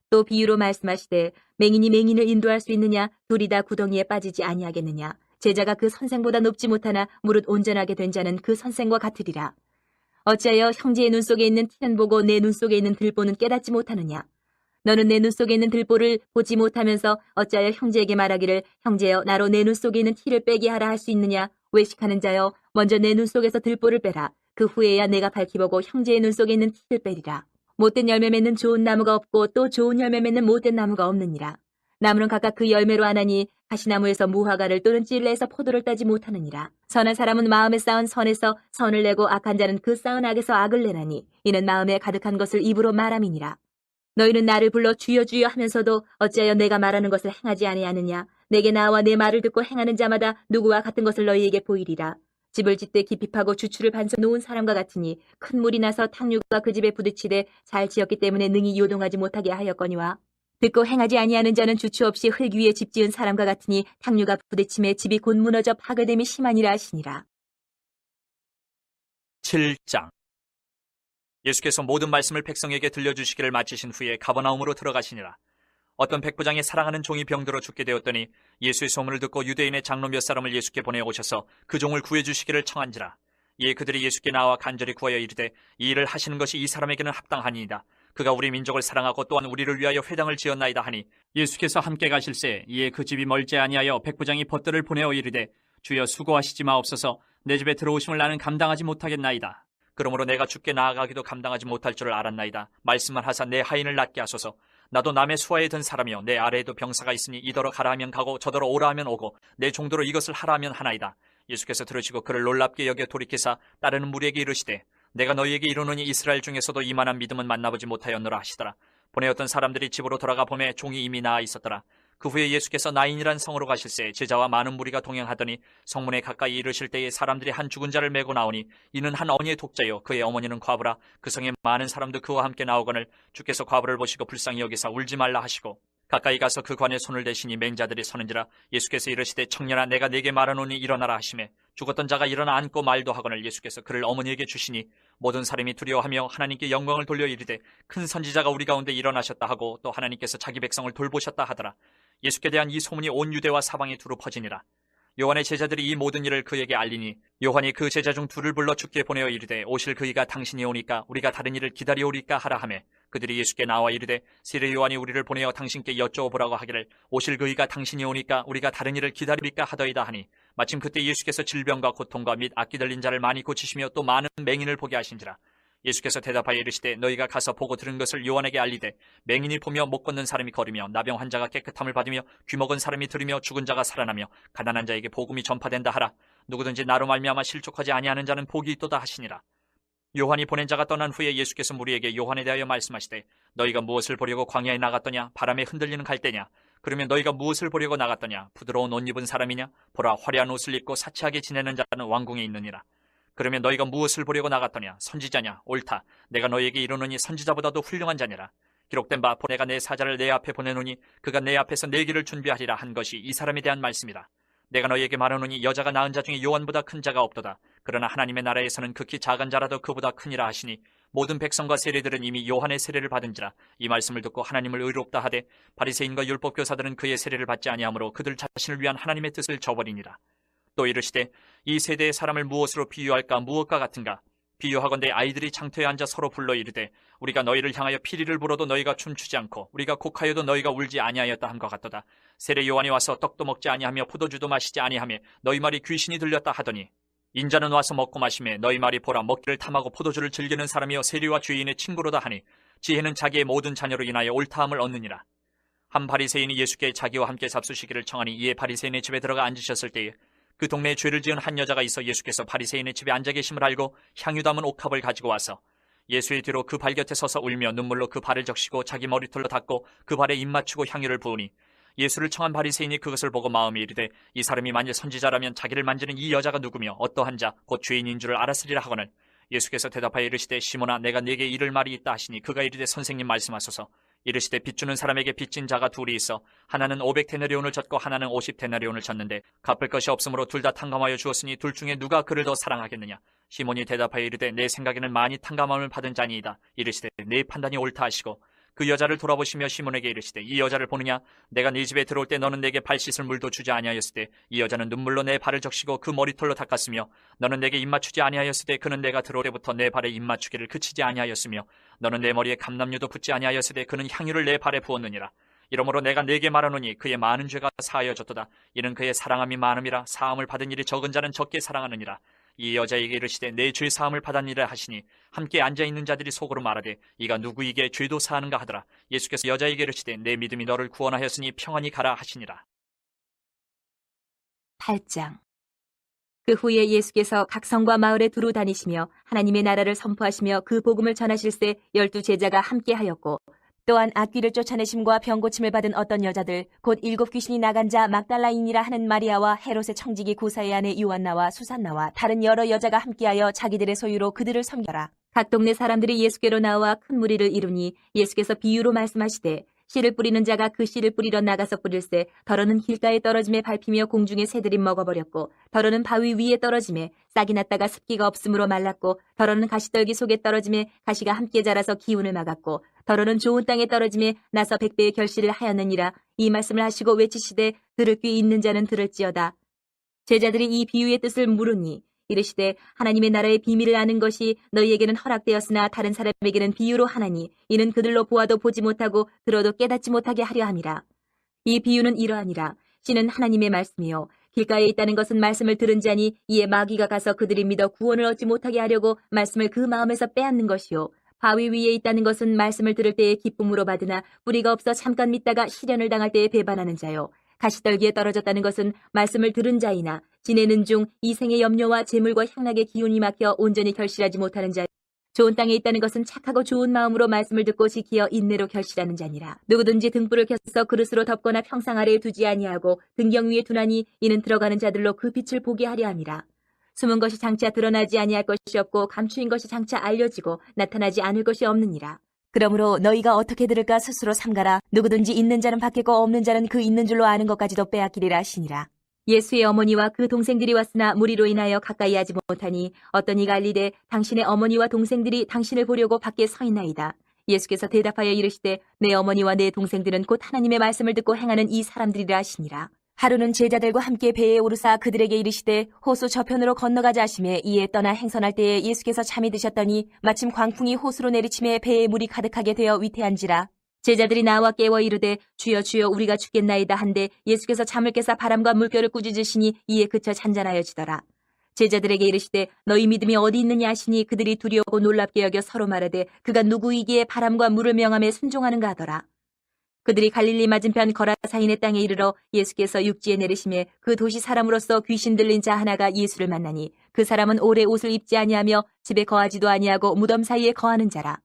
또 비유로 말씀하시되 맹인이 맹인을 인도할 수 있느냐. 둘이 다 구덩이에 빠지지 아니하겠느냐. 제자가 그 선생보다 높지 못하나 무릇 온전하게 된 자는 그 선생과 같으리라. 어찌하여 형제의 눈 속에 있는 티는 보고 내 눈 속에 있는 들보는 깨닫지 못하느냐. 너는 내 눈 속에 있는 들보를 보지 못하면서 어찌하여 형제에게 말하기를 형제여 나로 내 눈 속에 있는 티를 빼게 하라 할 수 있느냐. 외식하는 자여 먼저 내 눈 속에서 들보를 빼라. 그 후에야 내가 밝히 보고 형제의 눈 속에 있는 티를 빼리라. 못된 열매 맺는 좋은 나무가 없고 또 좋은 열매 맺는 못된 나무가 없느니라. 나무는 각각 그 열매로 아나니 가시나무에서 무화과를 또는 찔레에서 포도를 따지 못하느니라. 선한 사람은 마음에 쌓은 선에서 선을 내고 악한 자는 그 쌓은 악에서 악을 내나니 이는 마음에 가득한 것을 입으로 말함이니라. 너희는 나를 불러 주여 주여 하면서도 어찌하여 내가 말하는 것을 행하지 아니하느냐. 내게 나와 내 말을 듣고 행하는 자마다 누구와 같은 것을 너희에게 보이리라. 집을 짓되 깊이 파고 주추를 반서 놓은 사람과 같으니 큰 물이 나서 탕류가 그 집에 부딪히되 잘 지었기 때문에 능히 요동하지 못하게 하였거니와 듣고 행하지 아니하는 자는 주추 없이 흙 위에 집 지은 사람과 같으니 탕류가 부딪힘에 집이 곧 무너져 파괴됨이 심하니라 하시니라. 7장 예수께서 모든 말씀을 백성에게 들려주시기를 마치신 후에 가버나움으로 들어가시니라. 어떤 백부장이 사랑하는 종이 병들어 죽게 되었더니 예수의 소문을 듣고 유대인의 장로 몇 사람을 예수께 보내오셔서 그 종을 구해주시기를 청한지라. 이에 그들이 예수께 나와 간절히 구하여 이르되 이 일을 하시는 것이 이 사람에게는 합당하니이다. 그가 우리 민족을 사랑하고 또한 우리를 위하여 회당을 지었나이다 하니 예수께서 함께 가실새 이에 그 집이 멀지 아니하여 백부장이 벗들을 보내어 이르되 주여 수고하시지 마옵소서. 내 집에 들어오심을 나는 감당하지 못하겠나이다. 그러므로 내가 주께 나아가기도 감당하지 못할 줄을 알았나이다. 말씀만 하사 내 하인을 낫게 하소서. 나도 남의 수하에 든 사람이요 내 아래에도 병사가 있으니 이더러 가라 하면 가고 저더러 오라 하면 오고 내 종도로 이것을 하라 하면 하나이다. 예수께서 들으시고 그를 놀랍게 여겨 돌이키사 따르는 무리에게 이르시되 내가 너희에게 이르노니 이스라엘 중에서도 이만한 믿음은 만나보지 못하였노라 하시더라. 보내었던 사람들이 집으로 돌아가 보매 종이 이미 나아 있었더라. 그 후에 예수께서 나인이란 성으로 가실새 제자와 많은 무리가 동행하더니 성문에 가까이 이르실 때에 사람들이 한 죽은 자를 메고 나오니 이는 한 어니의 독자요 그의 어머니는 과부라. 그 성에 많은 사람도 그와 함께 나오거늘 주께서 과부를 보시고 불쌍히 여기사 울지 말라 하시고 가까이 가서 그 관에 손을 대시니 맹자들이 서는지라. 예수께서 이르시되 청년아 내가 네게 말하노니 일어나라 하시매 죽었던 자가 일어나 앉고 말도 하거늘 예수께서 그를 어머니에게 주시니 모든 사람이 두려워하며 하나님께 영광을 돌려 이르되 큰 선지자가 우리 가운데 일어나셨다 하고 또 하나님께서 자기 백성을 돌보셨다 하더라. 예수께 대한 이 소문이 온 유대와 사방에 두루 퍼지니라. 요한의 제자들이 이 모든 일을 그에게 알리니 요한이 그 제자 중 둘을 불러 주께 보내어 이르되 오실 그이가 당신이 오니까 우리가 다른 일을 기다려오리까 하라 하매 그들이 예수께 나와 이르되 세례 요한이 우리를 보내어 당신께 여쭤보라고 하기를 오실 그이가 당신이 오니까 우리가 다른 일을 기다리리까 하더이다 하니 마침 그때 예수께서 질병과 고통과 및 악기 들린 자를 많이 고치시며 또 많은 맹인을 보게 하신지라. 예수께서 대답하여 이르시되 너희가 가서 보고 들은 것을 요한에게 알리되 맹인이 보며 못 걷는 사람이 걸으며 나병 환자가 깨끗함을 받으며 귀먹은 사람이 들으며 죽은 자가 살아나며 가난한 자에게 복음이 전파된다 하라. 누구든지 나로 말미암아 실족하지 아니하는 자는 복이 있도다 하시니라. 요한이 보낸 자가 떠난 후에 예수께서 무리에게 요한에 대하여 말씀하시되 너희가 무엇을 보려고 광야에 나갔더냐? 바람에 흔들리는 갈대냐? 그러면 너희가 무엇을 보려고 나갔더냐? 부드러운 옷 입은 사람이냐? 보라 화려한 옷을 입고 사치하게 지내는 자는 왕궁에 있느니라. 그러면 너희가 무엇을 보려고 나갔더냐? 선지자냐? 옳다. 내가 너희에게 이르노니 선지자보다도 훌륭한 자니라. 기록된 바 내가 내 사자를 내 앞에 보내노니 그가 내 앞에서 내 길을 준비하리라 한 것이 이 사람에 대한 말씀이라. 내가 너희에게 말하노니 여자가 낳은 자 중에 요한보다 큰 자가 없도다. 그러나 하나님의 나라에서는 극히 작은 자라도 그보다 크니라 하시니 모든 백성과 세리들은 이미 요한의 세례를 받은지라. 이 말씀을 듣고 하나님을 의롭다 하되 바리새인과 율법 교사들은 그의 세례를 받지 아니하므로 그들 자신을 위한 하나님의 뜻을 저버리니라. 또 이르시되 이 세대의 사람을 무엇으로 비유할까? 무엇과 같은가? 비유하건대 아이들이 장터에 앉아 서로 불러 이르되 우리가 너희를 향하여 피리를 불어도 너희가 춤추지 않고 우리가 곡하여도 너희가 울지 아니하였다 함과 같도다. 세례 요한이 와서 떡도 먹지 아니하며 포도주도 마시지 아니하며 너희 말이 귀신이 들렸다 하더니 인자는 와서 먹고 마시매 너희 말이 보라 먹기를 탐하고 포도주를 즐기는 사람이여 세리와 죄인의 친구로다 하니 지혜는 자기의 모든 자녀로 인하여 옳다함을 얻느니라. 한 바리새인이 예수께 자기와 함께 잡수시기를 청하니 이에 바리새인의 집에 들어가 앉으셨을 때에 그 동네에 죄를 지은 한 여자가 있어 예수께서 바리새인의 집에 앉아 계심을 알고 향유 담은 옥합을 가지고 와서 예수의 뒤로 그 발 곁에 서서 울며 눈물로 그 발을 적시고 자기 머리털로 닦고 그 발에 입 맞추고 향유를 부으니 예수를 청한 바리새인이 그것을 보고 마음이 이르되 이 사람이 만일 선지자라면 자기를 만지는 이 여자가 누구며 어떠한 자 곧 죄인인 줄을 알았으리라 하거늘 예수께서 대답하여 이르시되 시몬아 내가 네게 이를 말이 있다 하시니 그가 이르되 선생님 말씀하소서. 이르시되 빚 주는 사람에게 빚진 자가 둘이 있어 하나는 500데나리온을 졌고 하나는 50데나리온을 졌는데 갚을 것이 없으므로 둘 다 탕감하여 주었으니 둘 중에 누가 그를 더 사랑하겠느냐? 시몬이 대답하여 이르되 내 생각에는 많이 탕감함을 받은 자니이다. 이르시되 내 판단이 옳다 하시고 그 여자를 돌아보시며 시몬에게 이르시되 이 여자를 보느냐? 내가 네 집에 들어올 때 너는 내게 발 씻을 물도 주지 아니하였을 때 이 여자는 눈물로 내 발을 적시고 그 머리털로 닦았으며 너는 내게 입 맞추지 아니하였을 때 그는 내가 들어올 때부터 내 발에 입 맞추기를 그치지 아니하였으며 너는 내 머리에 감람류도 붓지 아니하였을 때 그는 향유를 내 발에 부었느니라. 이러므로 내가 네게 말하노니 그의 많은 죄가 사하여졌도다. 이는 그의 사랑함이 많음이라. 사함을 받은 일이 적은 자는 적게 사랑하느니라. 이 여자에게 이르시되 내 죄 사함을 받았니라 하시니 함께 앉아있는 자들이 속으로 말하되 이가 누구에게 죄도 사하는가 하더라. 예수께서 여자에게 이르시되 내 믿음이 너를 구원하였으니 평안히 가라 하시니라. 8장. 그 후에 예수께서 각 성과 마을에 두루 다니시며 하나님의 나라를 선포하시며 그 복음을 전하실세 12 제자가 함께하였고 또한 악귀를 쫓아내심과 병고침을 받은 어떤 여자들 곧 7 귀신이 나간 자 막달라인이라 하는 마리아와 헤롯의 청지기 구사의 아내 요한나와 수산나와 다른 여러 여자가 함께하여 자기들의 소유로 그들을 섬겨라. 각 동네 사람들이 예수께로 나와 큰 무리를 이루니 예수께서 비유로 말씀하시되 씨를 뿌리는 자가 그 씨를 뿌리러 나가서 뿌릴새 더러는 길가에 떨어짐에 밟히며 공중의 새들이 먹어버렸고 더러는 바위 위에 떨어짐에 싹이 났다가 습기가 없으므로 말랐고 더러는 가시떨기 속에 떨어짐에 가시가 함께 자라서 기운을 막았고 더러는 좋은 땅에 떨어짐에 나서 100배의 결실을 하였느니라. 이 말씀을 하시고 외치시되 들을 귀 있는 자는 들을지어다. 제자들이 이 비유의 뜻을 물으니 이르시되 하나님의 나라의 비밀을 아는 것이 너희에게는 허락되었으나 다른 사람에게는 비유로 하나니 이는 그들로 보아도 보지 못하고 들어도 깨닫지 못하게 하려 함이라. 이 비유는 이러하니라. 씨는 하나님의 말씀이요 길가에 있다는 것은 말씀을 들은 자니 이에 마귀가 가서 그들이 믿어 구원을 얻지 못하게 하려고 말씀을 그 마음에서 빼앗는 것이요 바위 위에 있다는 것은 말씀을 들을 때에 기쁨으로 받으나 뿌리가 없어 잠깐 믿다가 시련을 당할 때에 배반하는 자요 가시떨기에 떨어졌다는 것은 말씀을 들은 자이나 지내는 중 이 생의 염려와 재물과 향락의 기운이 막혀 온전히 결실하지 못하는 자. 좋은 땅에 있다는 것은 착하고 좋은 마음으로 말씀을 듣고 지키어 인내로 결실하는 자니라. 누구든지 등불을 켜서 그릇으로 덮거나 평상 아래에 두지 아니하고 등경 위에 두나니 이는 들어가는 자들로 그 빛을 보게 하려 함이라. 숨은 것이 장차 드러나지 아니할 것이 없고 감추인 것이 장차 알려지고 나타나지 않을 것이 없느니라. 그러므로 너희가 어떻게 들을까 스스로 삼가라. 누구든지 있는 자는 받겠고 없는 자는 그 있는 줄로 아는 것까지도 빼앗기리라 하시니라. 예수의 어머니와 그 동생들이 왔으나 무리로 인하여 가까이 하지 못하니 어떤 이가 알리되 당신의 어머니와 동생들이 당신을 보려고 밖에 서 있나이다. 예수께서 대답하여 이르시되 내 어머니와 내 동생들은 곧 하나님의 말씀을 듣고 행하는 이 사람들이라 하시니라. 하루는 제자들과 함께 배에 오르사 그들에게 이르시되 호수 저편으로 건너가자 하시매 이에 떠나 행선할 때에 예수께서 잠이 드셨더니 마침 광풍이 호수로 내리침에 배에 물이 가득하게 되어 위태한지라. 제자들이 나와 깨워 이르되 주여 주여 우리가 죽겠나이다 한데 예수께서 잠을 깨사 바람과 물결을 꾸짖으시니 이에 그쳐 잔잔하여지더라. 제자들에게 이르시되 너희 믿음이 어디 있느냐 하시니 그들이 두려워 놀랍게 여겨 서로 말하되 그가 누구이기에 바람과 물을 명함에 순종하는가 하더라. 그들이 갈릴리 맞은편 거라사인의 땅에 이르러 예수께서 육지에 내리심에 그 도시 사람으로서 귀신 들린 자 하나가 예수를 만나니 그 사람은 오래 옷을 입지 아니하며 집에 거하지도 아니하고 무덤 사이에 거하는 자라.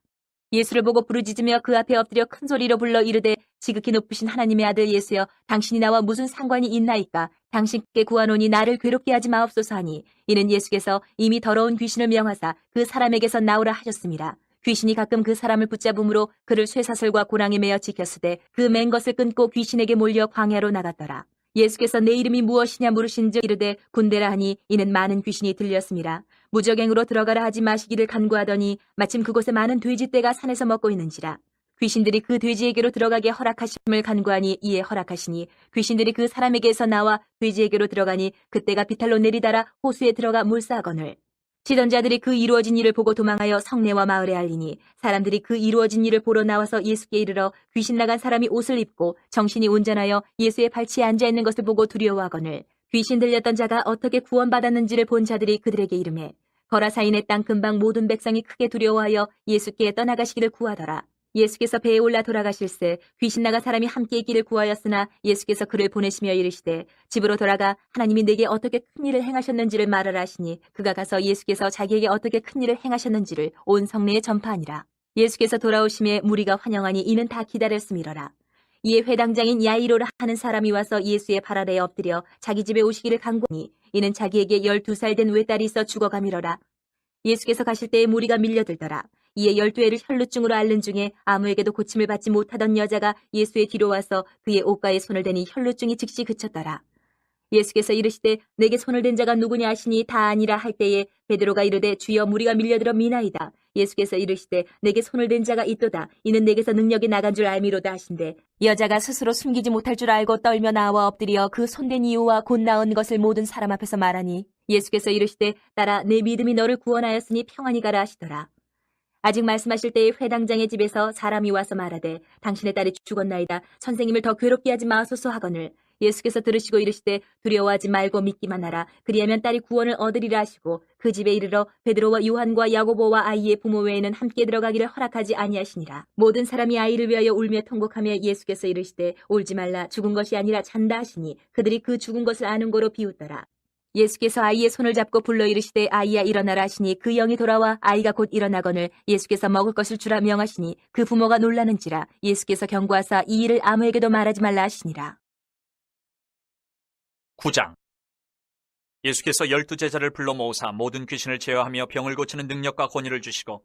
예수를 보고 부르짖으며 그 앞에 엎드려 큰 소리로 불러 이르되 지극히 높으신 하나님의 아들 예수여 당신이 나와 무슨 상관이 있나이까. 당신께 구하노니 나를 괴롭게 하지 마옵소서 하니 이는 예수께서 이미 더러운 귀신을 명하사 그 사람에게서 나오라 하셨습니다. 귀신이 가끔 그 사람을 붙잡음으로 그를 쇠사슬과 고랑에 매어 지켰으되 그 맨 것을 끊고 귀신에게 몰려 광야로 나갔더라. 예수께서 내 이름이 무엇이냐 물으신즉 이르되 군대라 하니 이는 많은 귀신이 들렸습니다. 무적행으로 들어가라 하지 마시기를 간구하더니 마침 그곳에 많은 돼지떼가 산에서 먹고 있는지라. 귀신들이 그 돼지에게로 들어가게 허락하심을 간구하니 이에 허락하시니 귀신들이 그 사람에게서 나와 돼지에게로 들어가니 그때가 비탈로 내리달아 호수에 들어가 물싸거늘. 치던 자들이 그 이루어진 일을 보고 도망하여 성내와 마을에 알리니 사람들이 그 이루어진 일을 보러 나와서 예수께 이르러 귀신 나간 사람이 옷을 입고 정신이 온전하여 예수의 발치에 앉아있는 것을 보고 두려워하거늘 귀신 들렸던 자가 어떻게 구원받았는지를 본 자들이 그들에게 이르매 거라사인의 땅 근방 모든 백성이 크게 두려워하여 예수께 떠나가시기를 구하더라. 예수께서 배에 올라 돌아가실새 귀신 나간 사람이 함께 있기를 구하였으나 예수께서 그를 보내시며 이르시되 집으로 돌아가 하나님이 내게 어떻게 큰 일을 행하셨는지를 말하라 하시니 그가 가서 예수께서 자기에게 어떻게 큰 일을 행하셨는지를 온 성내에 전파하니라. 예수께서 돌아오심에 무리가 환영하니 이는 다 기다렸음이러라. 이에 회당장인 야이로라 하는 사람이 와서 예수의 발 아래에 엎드려 자기 집에 오시기를 간구하니 이는 자기에게 12살 된 외딸이 있어 죽어가미러라. 예수께서 가실 때에 무리가 밀려들더라. 이에 12회를 혈루증으로 앓는 중에 아무에게도 고침을 받지 못하던 여자가 예수의 뒤로 와서 그의 옷가에 손을 대니 혈루증이 즉시 그쳤더라. 예수께서 이르시되 내게 손을 댄 자가 누구냐 하시니 다 아니라 할 때에 베드로가 이르되 주여 무리가 밀려들어 미나이다. 예수께서 이르시되 내게 손을 댄 자가 있도다. 이는 내게서 능력이 나간 줄 알미로다 하신대 여자가 스스로 숨기지 못할 줄 알고 떨며 나와 엎드려 그 손댄 이유와 곧 나은 것을 모든 사람 앞에서 말하니 예수께서 이르시되 딸아 내 믿음이 너를 구원하였으니 평안히 가라 하시더라. 아직 말씀하실 때에 회당장의 집에서 사람이 와서 말하되 당신의 딸이 죽었나이다. 선생님을 더 괴롭게 하지 마소서 하거늘 예수께서 들으시고 이르시되 두려워하지 말고 믿기만 하라. 그리하면 딸이 구원을 얻으리라 하시고 그 집에 이르러 베드로와 요한과 야고보와 아이의 부모 외에는 함께 들어가기를 허락하지 아니하시니라. 모든 사람이 아이를 위하여 울며 통곡하며 예수께서 이르시되 울지 말라. 죽은 것이 아니라 잔다 하시니 그들이 그 죽은 것을 아는 거로 비웃더라. 예수께서 아이의 손을 잡고 불러 이르시되 아이야 일어나라 하시니 그 영이 돌아와 아이가 곧 일어나거늘 예수께서 먹을 것을 주라 명하시니 그 부모가 놀라는지라. 예수께서 경고하사 이 일을 아무에게도 말하지 말라 하시니라. 9장. 예수께서 12제자를 불러 모으사 모든 귀신을 제어하며 병을 고치는 능력과 권위를 주시고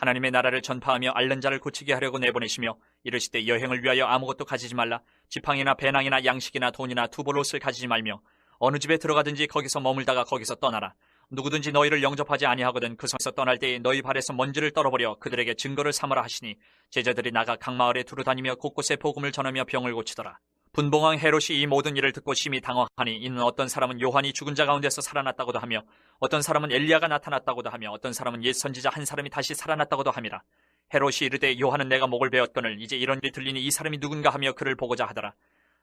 하나님의 나라를 전파하며 앓는 자를 고치게 하려고 내보내시며 이르시되 여행을 위하여 아무것도 가지지 말라. 지팡이나 배낭이나 양식이나 돈이나 두벌옷을 가지지 말며 어느 집에 들어가든지 거기서 머물다가 거기서 떠나라. 누구든지 너희를 영접하지 아니하거든 그 성에서 떠날 때에 너희 발에서 먼지를 떨어버려 그들에게 증거를 삼으라 하시니 제자들이 나가 각 마을에 두루 다니며 곳곳에 복음을 전하며 병을 고치더라. 분봉왕 헤롯이 이 모든 일을 듣고 심히 당황하니 이는 어떤 사람은 요한이 죽은 자 가운데서 살아났다고도 하며 어떤 사람은 엘리야가 나타났다고도 하며 어떤 사람은 옛 선지자 한 사람이 다시 살아났다고도 함이라. 헤롯이 이르되 요한은 내가 목을 베었거늘 이제 이런 일이 들리니 이 사람이 누군가 하며 그를 보고자 하더라.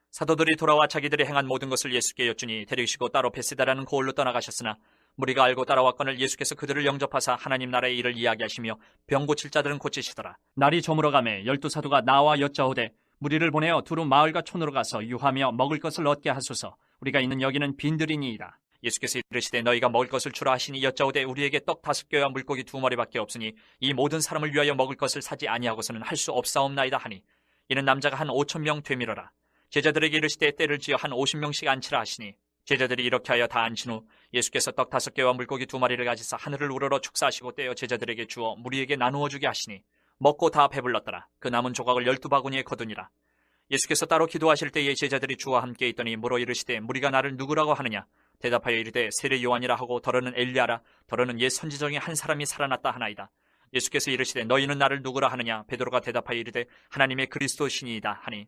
사도들이 돌아와 자기들이 행한 모든 것을 예수께 여쭈니 데리시고 따로 베세다라는 고을로 떠나가셨으나 무리가 알고 따라왔거늘 예수께서 그들을 영접하사 하나님 나라의 일을 이야기하시며 병 고칠 자들은 고치시더라. 날이 저물어가매 12사도가 나와 여짜오되 무리를 보내어 두루 마을과 촌으로 가서 유하며 먹을 것을 얻게 하소서. 우리가 있는 여기는 빈들이니이다. 예수께서 이르시되 너희가 먹을 것을 주라 하시니 여짜오되 우리에게 떡 5개와 물고기 2마리밖에 없으니 이 모든 사람을 위하여 먹을 것을 사지 아니하고서는 할 수 없사옵나이다 하니 이는 남자가 한 5,000명 되밀어라. 제자들에게 이르시되 때를 지어 한 50명씩 앉히라 하시니 제자들이 이렇게 하여 다 앉힌 후 예수께서 떡 5개와 물고기 2마리를 가지사 하늘을 우러러 축사하시고 떼어 제자들에게 주어 무리에게 나누어 주게 하시니 먹고 다 배불렀더라. 그 남은 조각을 12바구니에 거두니라. 예수께서 따로 기도하실 때에 제자들이 주와 함께 있더니 물어 이르시되 무리가 나를 누구라고 하느냐. 대답하여 이르되 세례 요한이라 하고 더러는 엘리야라 더러는 옛 선지 중에 한 사람이 살아났다 하나이다. 예수께서 이르시되 너희는 나를 누구라 하느냐. 베드로가 대답하여 이르되 하나님의 그리스도시니이다 하니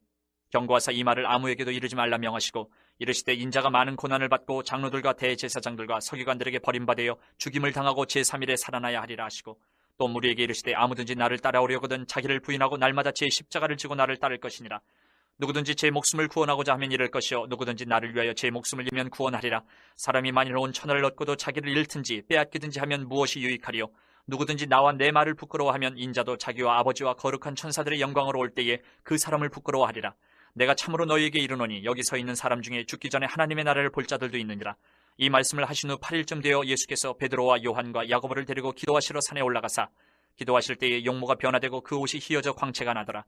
경고하사 이 말을 아무에게도 이르지 말라 명하시고 이르시되 인자가 많은 고난을 받고 장로들과 대제사장들과 서기관들에게 버림받아 죽임을 당하고 제3일에 살아나야 하리라 하시고 또 무리에게 이르시되 아무든지 나를 따라오려거든 자기를 부인하고 날마다 제 십자가를 지고 나를 따를 것이니라. 누구든지 제 목숨을 구원하고자 하면 잃을 것이요 누구든지 나를 위하여 제 목숨을 잃으면 구원하리라. 사람이 만일 온 천하를 얻고도 자기를 잃든지 빼앗기든지 하면 무엇이 유익하리요. 누구든지 나와 내 말을 부끄러워하면 인자도 자기와 아버지와 거룩한 천사들의 영광으로 올 때에 그 사람을 부끄러워하리라. 내가 참으로 너희에게 이르노니 여기 서 있는 사람 중에 죽기 전에 하나님의 나라를 볼 자들도 있느니라. 이 말씀을 하신 후 8일쯤 되어 예수께서 베드로와 요한과 야고보를 데리고 기도하시러 산에 올라가사 기도하실 때에 용모가 변화되고 그 옷이 희어져 광채가 나더라.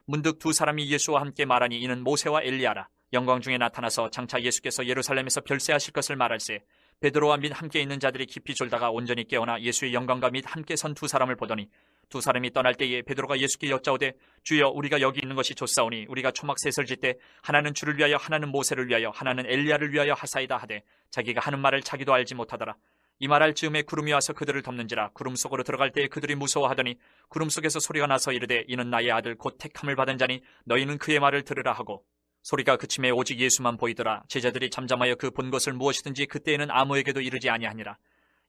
문득 두 사람이 예수와 함께 말하니 이는 모세와 엘리야라. 영광 중에 나타나서 장차 예수께서 예루살렘에서 별세하실 것을 말할세 베드로와 및 함께 있는 자들이 깊이 졸다가 온전히 깨어나 예수의 영광과 및 함께 선 두 사람을 보더니 두 사람이 떠날 때에 베드로가 예수께 여짜오되 주여 우리가 여기 있는 것이 좋사오니 우리가 초막셋을 짓되 하나는 주를 위하여 하나는 모세를 위하여 하나는 엘리야를 위하여 하사이다 하되 자기가 하는 말을 자기도 알지 못하더라. 이 말할 즈음에 구름이 와서 그들을 덮는지라. 구름 속으로 들어갈 때에 그들이 무서워하더니 구름 속에서 소리가 나서 이르되 이는 나의 아들 곧 택함을 받은 자니 너희는 그의 말을 들으라 하고 소리가 그침에 오직 예수만 보이더라. 제자들이 잠잠하여 그 본 것을 무엇이든지 그때에는 아무에게도 이르지 아니하니라.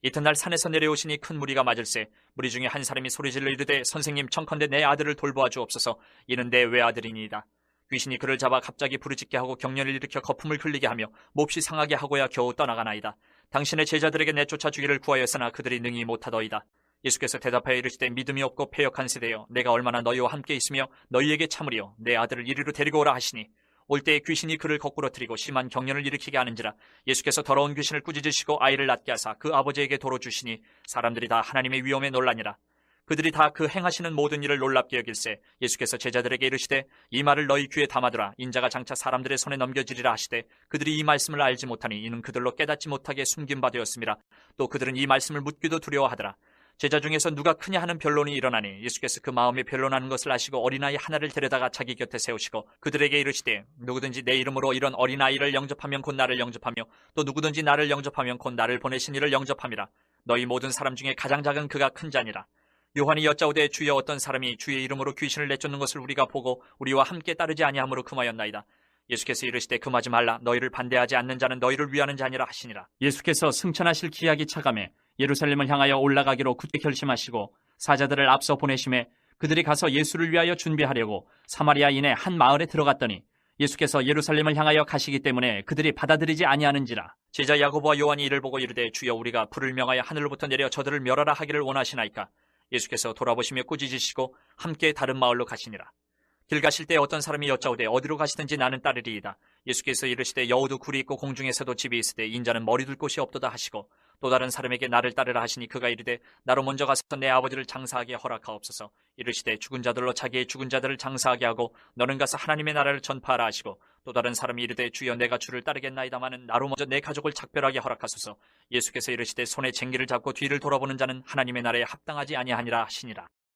이튿날 산에서 내려오시니 큰 무리가 맞을세 무리 중에 한 사람이 소리질러 이르되 선생님 청컨대 내 아들을 돌보아 주옵소서. 이는 내 외아들이니이다. 귀신이 그를 잡아 갑자기 부르짖게 하고 경련을 일으켜 거품을 흘리게 하며 몹시 상하게 하고야 겨우 떠나가나이다. 당신의 제자들에게 내쫓아 주기를 구하였으나 그들이 능히 못하더이다. 예수께서 대답하여 이르시되 믿음이 없고 패역한 세대여 내가 얼마나 너희와 함께 있으며 너희에게 참으리요 내 아들을 이리로 데리고 오라 하시니 올 때에 귀신이 그를 거꾸로 트리고 심한 경련을 일으키게 하는지라. 예수께서 더러운 귀신을 꾸짖으시고 아이를 낳게 하사 그 아버지에게 도로 주시니 사람들이 다 하나님의 위엄에 놀라니라. 그들이 다 그 행하시는 모든 일을 놀랍게 여길세 예수께서 제자들에게 이르시되 이 말을 너희 귀에 담아두라. 인자가 장차 사람들의 손에 넘겨지리라 하시되 그들이 이 말씀을 알지 못하니 이는 그들로 깨닫지 못하게 숨긴 바 되었음이라. 또 그들은 이 말씀을 묻기도 두려워하더라. 제자 중에서 누가 크냐 하는 변론이 일어나니 예수께서 그 마음에 변론하는 것을 아시고 어린아이 하나를 데려다가 자기 곁에 세우시고 그들에게 이르시되 누구든지 내 이름으로 이런 어린아이를 영접하면 곧 나를 영접하며 또 누구든지 나를 영접하면 곧 나를 보내신 이를 영접함이라. 너희 모든 사람 중에 가장 작은 그가 큰 자니라. 요한이 여짜오되 주여 어떤 사람이 주의 이름으로 귀신을 내쫓는 것을 우리가 보고 우리와 함께 따르지 아니하므로 금하였나이다. 예수께서 이르시되 금하지 말라. 너희를 반대하지 않는 자는 너희를 위하는 자니라 하시니라. 예수께서 승천하실 기약이 차감해 예루살렘을 향하여 올라가기로 굳게 결심하시고 사자들을 앞서 보내심에 그들이 가서 예수를 위하여 준비하려고 사마리아인의 한 마을에 들어갔더니 예수께서 예루살렘을 향하여 가시기 때문에 그들이 받아들이지 아니하는지라. 제자 야고보와 요한이 이를 보고 이르되 주여 우리가 불을 명하여 하늘로부터 내려 저들을 멸하라 하기를 원하시나이까. 예수께서 돌아보시며 꾸짖으시고 함께 다른 마을로 가시니라. 길 가실 때 어떤 사람이 여짜오되 어디로 가시든지 나는 따르리이다. 예수께서 이르시되 여우도 굴이 있고 공중에서도 집이 있으되 인자는 머리 둘 곳이 없도다 하시고 또 다른 사람에게 나를 따르라 하시니 그가 이르되 나로 먼저 가서 내 아버지를 장사하게 허락하옵소서. 이르시되 죽은 자들로 자기의 죽은 자들을 장사하게 하고 너는 가서 하나님의 나라를 전파하라 하시고 또 다른 사람이 이르되 주여 내가 주를 따르겠나이다마는 나로 먼저 내 가족을 작별하게 허락하소서. 예수께서 이르시되 손에 쟁기를 잡고 뒤를 돌아보는 자는 하나님의 나라에 합당하지 아니하니라 하시니라.